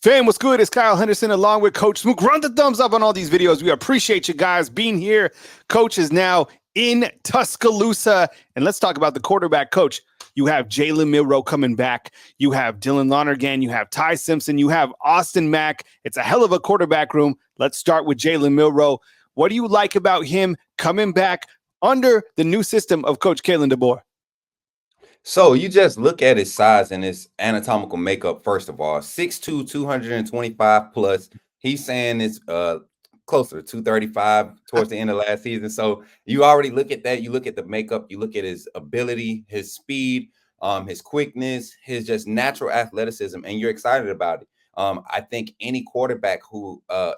Fam, what's good? It's Kyle Henderson along with Coach Smook. Run the thumbs up on all these videos. We appreciate you guys being here. Coach is now in Tuscaloosa. And let's talk about the quarterback coach. You have Jalen Milroe coming back. You have Dylan Longergan. You have Ty Simpson. You have Austin Mack. It's a hell of a quarterback room. Let's start with Jalen Milroe. What do you like about him coming back under the new system of Coach Kalen DeBoer? So you just look at his size and his anatomical makeup, first of all. 6'2", 225 plus. He's saying it's closer to 235 towards the end of last season. So you already look at that. You look at the makeup. You look at his ability, his speed, his quickness, his just natural athleticism, and you're excited about it. I think any quarterback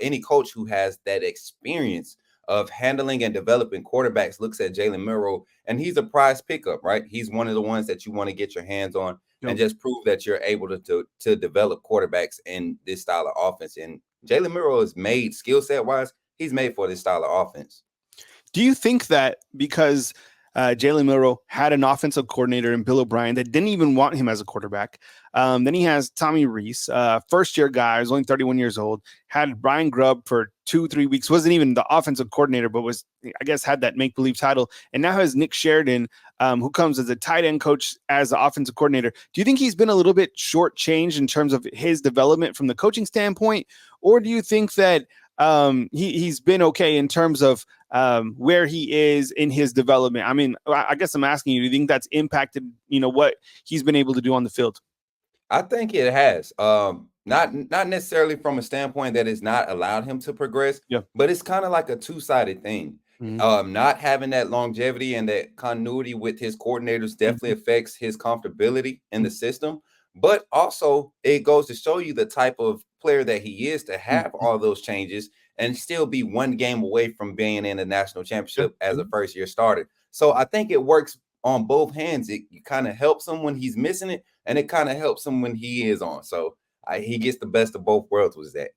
any coach who has that experience of handling and developing quarterbacks looks at Jalen Milroe, and he's a prize pickup, right? He's one of the ones that you want to get your hands on and just prove that you're able to develop quarterbacks in this style of offense. And Jalen Milroe is made skill set wise, he's made for this style of offense. Do you think that because Jalen Milroe had an offensive coordinator in Bill O'Brien that didn't even want him as a quarterback? Then he has Tommy Rees, first-year guy, was only 31 years old, had Brian Grubb for 2-3 weeks, wasn't even the offensive coordinator, but was, I guess, had that make-believe title, and now has Nick Sheridan, who comes as a tight end coach as the offensive coordinator. Do you think he's been a little bit shortchanged in terms of his development from the coaching standpoint, or do you think that he's been okay in terms of where he is in his development? I mean, I guess I'm asking you, do you think that's impacted, what he's been able to do on the field? I think it has. Not necessarily from a standpoint that it's not allowed him to progress, but it's kind of like a two-sided thing. Not having that longevity and that continuity with his coordinators definitely affects his comfortability in the system. But also, it goes to show you the type of player that he is to have all those changes and still be one game away from being in the national championship as a first-year starter. So I think it works on both hands. It kind of helps him when he's missing it, and it kind of helps him when he is on. So he gets the best of both worlds with that.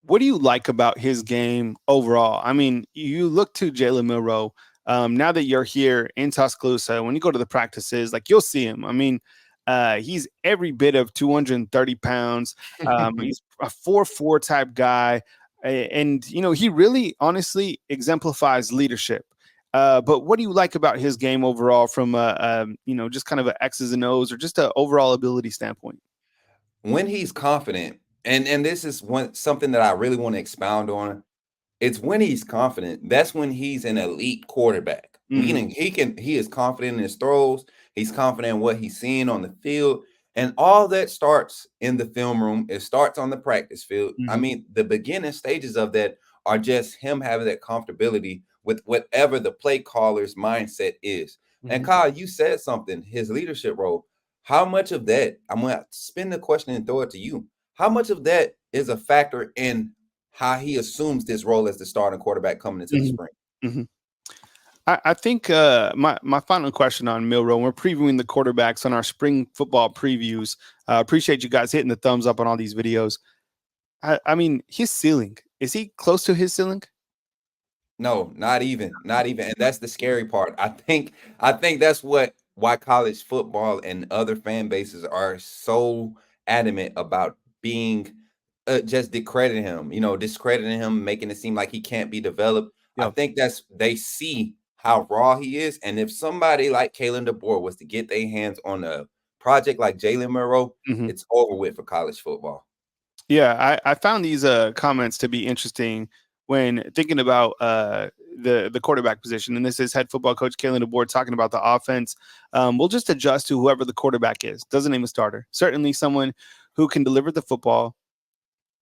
What do you like about his game overall? I mean, you look to Jalen Milroe. Now that you're here in Tuscaloosa, when you go to the practices, like, you'll see him. I mean, he's every bit of 230 pounds. He's a 4'4" type guy. And, he really honestly exemplifies leadership. But what do you like about his game overall from, just kind of an X's and O's or just an overall ability standpoint? When he's confident, and this is something that I really want to expound on. It's when he's confident. That's when he's an elite quarterback. Meaning he is confident in his throws. He's confident in what he's seeing on the field. And all that starts in the film room. It starts on the practice field. I mean, the beginning stages of that are just him having that comfortability with whatever the play caller's mindset is. And Kyle, you said something, his leadership role. How much of that, I'm going to spin the question and throw it to you. How much of that is a factor in how he assumes this role as the starting quarterback coming into the spring? I think my final question on Milroe, we're previewing the quarterbacks on our spring football previews. Appreciate you guys hitting the thumbs up on all these videos. I mean, his ceiling, is he close to his ceiling? No, not even. And that's the scary part. I think that's why college football and other fan bases are so adamant about being just discrediting him, making it seem like he can't be developed. I think they see how raw he is. And if somebody like Kalen DeBoer was to get their hands on a project like Jalen Milroe, it's over with for college football. Yeah, I found these comments to be interesting when thinking about the quarterback position. And this is head football coach Kalen DeBoer talking about the offense. We'll just adjust to whoever the quarterback is. Doesn't name a starter. Certainly someone who can deliver the football.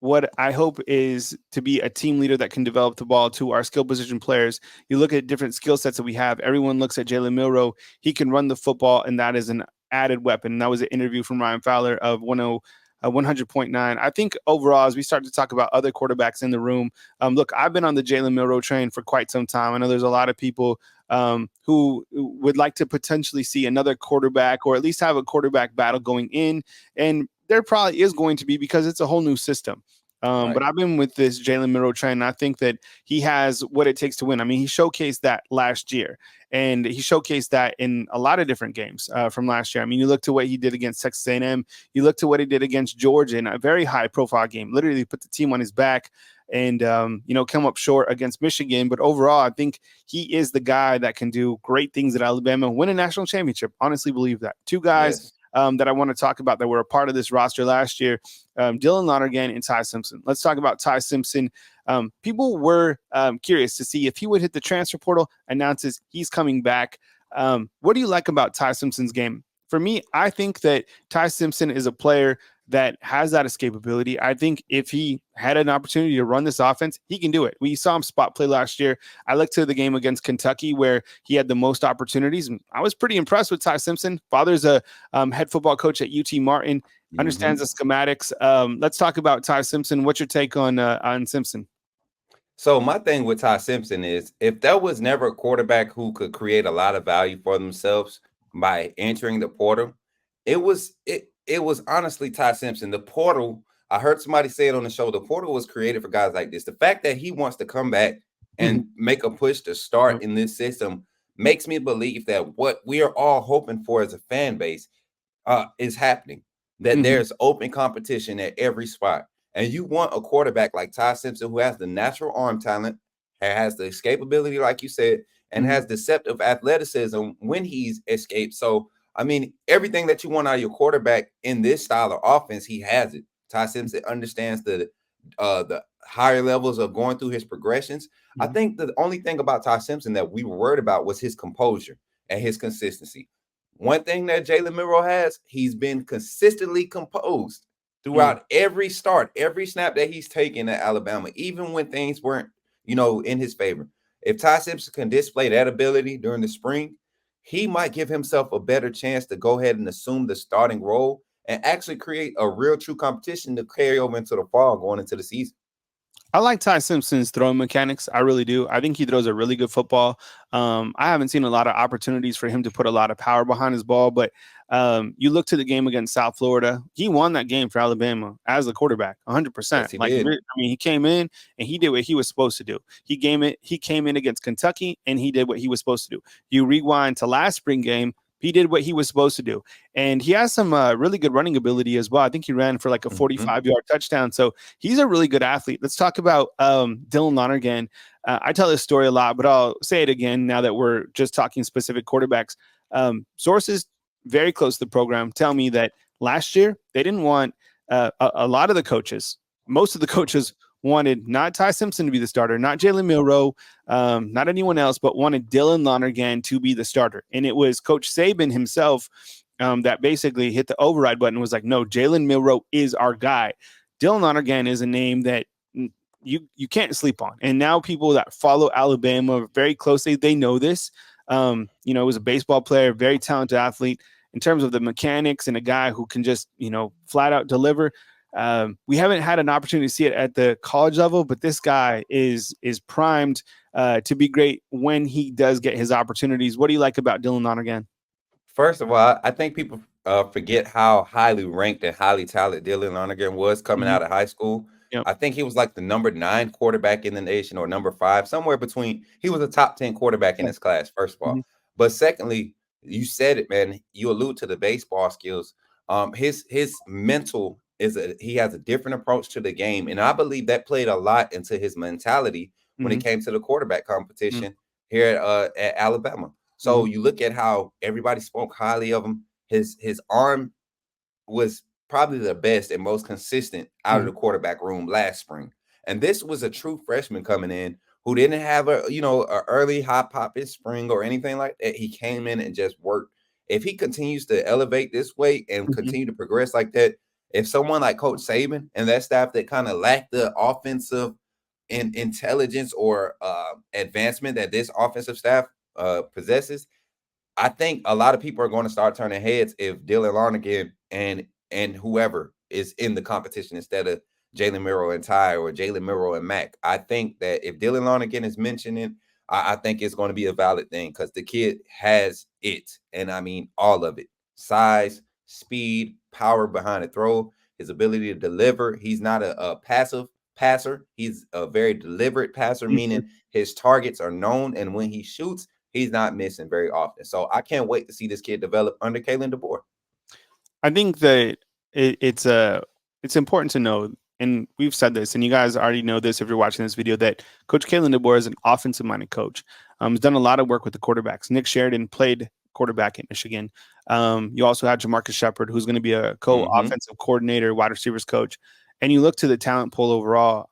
What I hope is to be a team leader that can develop the ball to our skill position players. You look at different skill sets that we have. Everyone looks at Jalen Milroe. He can run the football, and that is an added weapon. And that was an interview from Ryan Fowler of 100.9. I think overall, as we start to talk about other quarterbacks in the room, look, I've been on the Jalen Milroe train for quite some time. I know there's a lot of people who would like to potentially see another quarterback or at least have a quarterback battle going in. And there probably is going to be, because it's a whole new system. But Right. I've been with this Jalen Milroe train, and I think that he has what it takes to win. I mean, he showcased that last year, and he showcased that in a lot of different games from last year. I mean, you look to what he did against Texas A&M, you look to what he did against Georgia in a very high-profile game. Literally put the team on his back, and come up short against Michigan. But overall, I think he is the guy that can do great things at Alabama, win a national championship. Honestly, believe that. Two guys Yes. that I want to talk about that were a part of this roster last year, Dylan Longergan and Ty Simpson. Let's talk about Ty Simpson. People were curious to see if he would hit the transfer portal, announces he's coming back. What do you like about Ty Simpson's game? For me, I think that Ty Simpson is a player that has that escapability. I think if he had an opportunity to run this offense, he can do it. We saw him spot play last year. I looked to the game against Kentucky where he had the most opportunities, and I was pretty impressed with Ty Simpson. Father's a head football coach at UT Martin, understands the schematics. Let's talk about Ty Simpson. What's your take on Simpson? So my thing with Ty Simpson is if there was never a quarterback who could create a lot of value for themselves by entering the portal, it was honestly Ty Simpson. The portal, I heard somebody say it on the show, the portal was created for guys like this. The fact that he wants to come back and make a push to start in this system makes me believe that what we are all hoping for as a fan base is happening. That there's open competition at every spot. And you want a quarterback like Ty Simpson who has the natural arm talent, has the escapability, like you said, and has deceptive athleticism when he's escaped. So, I mean, everything that you want out of your quarterback in this style of offense, he has it. Ty Simpson understands the higher levels of going through his progressions. I think the only thing about Ty Simpson that we were worried about was his composure and his consistency. One thing that Jalen Milroe has, he's been consistently composed throughout every start, every snap that he's taken at Alabama, even when things weren't, in his favor. If Ty Simpson can display that ability during the spring, he might give himself a better chance to go ahead and assume the starting role and actually create a real true competition to carry over into the fall going into the season. I like Ty Simpson's throwing mechanics. I really do. I think he throws a really good football. I haven't seen a lot of opportunities for him to put a lot of power behind his ball, but you look to the game against South Florida. He won that game for Alabama as the quarterback, 100%. Yes, he Like, did. he came in and he did what he was supposed to do. He came in against Kentucky and he did what he was supposed to do. You rewind to last spring game. He did what he was supposed to do. And he has some really good running ability as well. I think he ran for like a 45-yard touchdown. So he's a really good athlete. Let's talk about Dylan Lonergan. I tell this story a lot, but I'll say it again now that we're just talking specific quarterbacks. Sources very close to the program tell me that last year they didn't want a lot of the coaches, most of the coaches wanted not Ty Simpson to be the starter, not Jalen Milroe, not anyone else, but wanted Dylan Lonergan to be the starter. And it was Coach Saban himself that basically hit the override button, was like, no, Jalen Milroe is our guy. Dylan Lonergan is a name that you can't sleep on. And now people that follow Alabama very closely, they know this. It was a baseball player, very talented athlete in terms of the mechanics, and a guy who can just, flat out deliver. We haven't had an opportunity to see it at the college level, but this guy is primed to be great when he does get his opportunities. What do you like about Dylan Lonergan? First of all, I think people forget how highly ranked and highly talented Dylan Longergan was coming out of high school. Yep. I think he was like the number 9 quarterback in the nation, or number 5, somewhere between. He was a top 10 quarterback in his class, first of all. But secondly, you said it, man. You allude to the baseball skills. His mental he has a different approach to the game, and I believe that played a lot into his mentality when it came to the quarterback competition here at Alabama. So you look at how everybody spoke highly of him. His arm was probably the best and most consistent out of the quarterback room last spring. And this was a true freshman coming in who didn't have a early hot pop in spring or anything like that. He came in and just worked. If he continues to elevate this way and continue to progress like that, if someone like Coach Saban and that staff that kind of lacked the offensive intelligence or advancement that this offensive staff possesses, I think a lot of people are going to start turning heads if Dylan Lonergan and whoever is in the competition instead of Jalen Milroe and Ty, or Jalen Milroe and Mack. I think that if Dylan Lonergan is mentioning, I think it's going to be a valid thing because the kid has it, and I mean all of it: size, speed, power behind the throw. his ability to deliver. He's not a passive passer. He's a very deliberate passer, Mhm. meaning his targets are known, and when he shoots, he's not missing very often. So I can't wait to see this kid develop under Kalen DeBoer. I think that it's important to know, and we've said this, and you guys already know this if you're watching this video, that Coach Kalen DeBoer is an offensive-minded coach. He's done a lot of work with the quarterbacks. Nick Sheridan played quarterback at Michigan. You also have Jamarcus Shepard, who's going to be a co-offensive coordinator, wide receivers coach. And you look to the talent pool overall,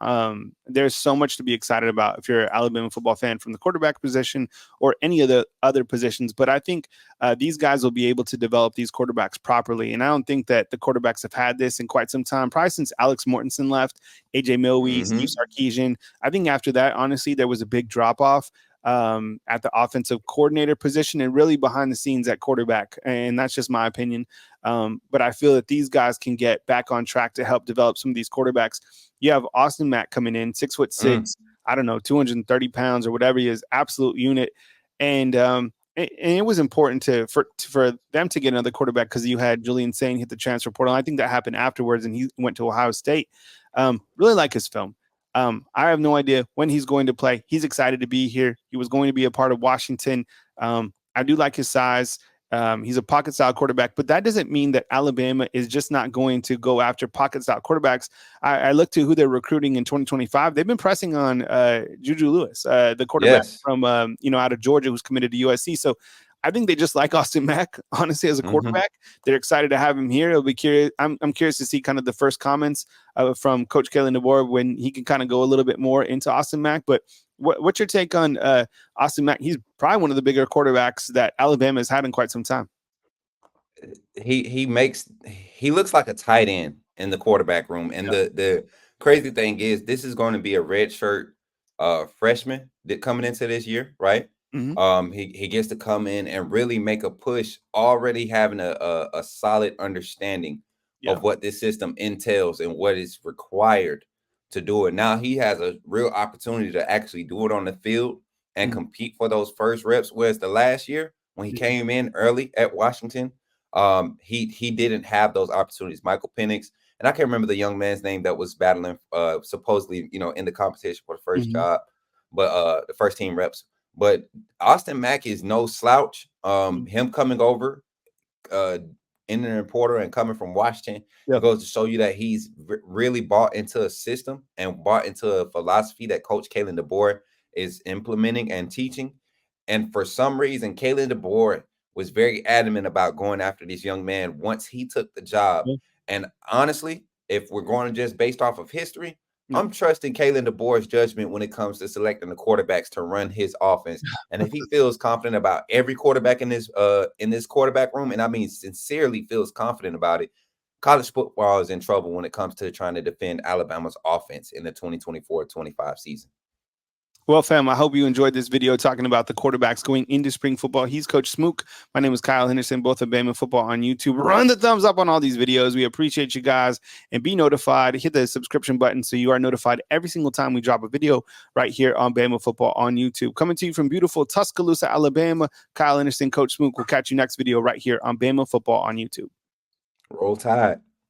there's so much to be excited about if you're an Alabama football fan, from the quarterback position or any of the other positions. But I think these guys will be able to develop these quarterbacks properly. And I don't think that the quarterbacks have had this in quite some time, probably since Alex Mortensen left, AJ Milwee, Steve Sarkisian. I think after that, honestly, there was a big drop off at the offensive coordinator position and really behind the scenes at quarterback. And that's just my opinion. But I feel that these guys can get back on track to help develop some of these quarterbacks. You have Austin Mack coming in, 6'6", I don't know, 230 pounds or whatever he is, absolute unit. And it was important for them to get another quarterback because you had Julian Sain hit the transfer portal. I think that happened afterwards, and he went to Ohio State. Really like his film. I have no idea when he's going to play. He's excited to be here. He was going to be a part of Washington. I do like his size. He's a pocket style quarterback, but that doesn't mean that Alabama is just not going to go after pocket style quarterbacks. I look to who they're recruiting in 2025. They've been pressing on Juju Lewis, the quarterback from out of Georgia, who's committed to USC. So I think they just like Austin Mack, honestly, as a quarterback. They're excited to have him here. It'll be curious. I'm curious to see kind of the first comments from Coach Kalen DeBoer when he can kind of go a little bit more into Austin Mack. But what's your take on Austin Mack? He's probably one of the bigger quarterbacks that Alabama has had in quite some time. He looks like a tight end in the quarterback room. And the crazy thing is, this is going to be a redshirt freshman that coming into this year, right? He gets to come in and really make a push, already having a solid understanding of what this system entails and what is required to do it. Now he has a real opportunity to actually do it on the field and compete for those first reps. Whereas the last year when he came in early at Washington, he didn't have those opportunities. Michael Penix, and I can't remember the young man's name that was battling supposedly, in the competition for the first job, but the first team reps. But Austin Mack is no slouch. Him coming over, in the portal and coming from Washington, goes to show you that he's really bought into a system and bought into a philosophy that Coach Kalen DeBoer is implementing and teaching. And for some reason, Kalen DeBoer was very adamant about going after this young man once he took the job. And honestly, if we're going to just based off of history, I'm trusting Kalen DeBoer's judgment when it comes to selecting the quarterbacks to run his offense. And if he feels confident about every quarterback in this quarterback room, and I mean sincerely feels confident about it, college football is in trouble when it comes to trying to defend Alabama's offense in the 2024-25 season. Well, fam, I hope you enjoyed this video talking about the quarterbacks going into spring football. He's Coach Smook. My name is Kyle Henderson, both of Bama Football on YouTube. Run the thumbs up on all these videos. We appreciate you guys, and be notified. Hit the subscription button so you are notified every single time we drop a video right here on Bama Football on YouTube. Coming to you from beautiful Tuscaloosa, Alabama, Kyle Henderson, Coach Smook. We'll catch you next video right here on Bama Football on YouTube. Roll Tide.